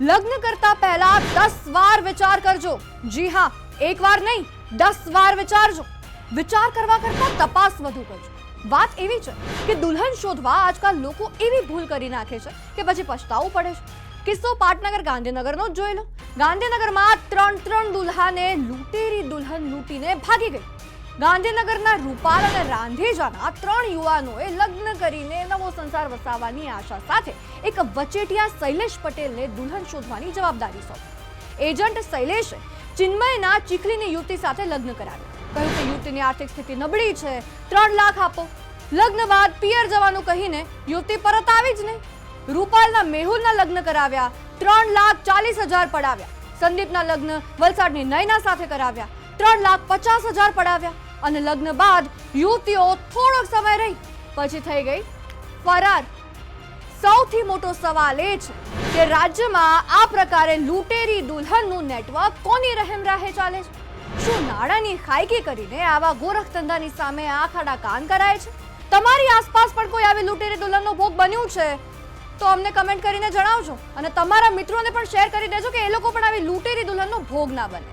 લગ્ન કરતા પહેલા 10 વાર વિચાર કરજો। જી હા, એક વાર નહીં 10 વાર વિચારજો। વિચાર કરવા કરતા તપાસ વધુ કરજો। વાત એવી છે કે દુલ્હન શોધવા આજકાલ લોકો એવી ભૂલ કરી નાખે છે કે પછી પછતાવું પડે છે। કિસ્સો પાટનગર ગાંધીનગરનો જ જોઈ લો। ગાંધીનગરમાં ત્રણ દુલ્હાને લૂંટેરી દુલ્હન લૂંટીને ભાગી ગઈ। ગાંધીનગરના રૂપાલ અને રાંધેજાના 3 યુવાનોએ લગ્ન કરીને નવો સંસાર વસાવવાની આશા સાથે એક વચેટિયા શૈલેષ પટેલને દુલ્હન શોધવાની જવાબદારી સોંપી। એજન્ટ શૈલેષે ચિન્મયના ચીખલીની યુવતી સાથે લગ્ન કરાવ્યા। કહ્યું કે યુવતીની આર્થિક સ્થિતિ નબળી છે, 3 લાખ આપો। લગ્ન બાદ પિયર જવાનું કહીને યુવતી પરત આવી જ નહીં। રૂપાલના મેહુલના લગ્ન કરાવ્યા, 3,40,000 પડાવ્યા। સંદીપના લગ્ન વલસાડની નયના સાથે કરાવ્યા, 3,50,000 પડાવ્યા અને લગ્ન બાદ યુવતીઓ થોડોક સમય રહી પછી થઈ ગઈ ફરાર। સૌથી મોટો સવાલ એ છે કે રાજ્યમાં આ પ્રકારે લૂંટેરી દુલ્હનનું નેટવર્ક કોની રહેમ રાહે ચાલે છે? શું નાણાંની ખાયકી કરીને આવા ગોરખધંધાની સામે આંખ આડા કાન કરાય છે? તમારી આસપાસ પણ કોઈ આવી લૂંટેરી દુલ્હનનો ભોગ બન્યું છે તો અમને કમેન્ટ કરીને જણાવજો અને તમારા મિત્રોને પણ શેર કરી દેજો કે એ લોકો પણ આવી લૂંટેરી દુલ્હનનો ભોગ ના બને।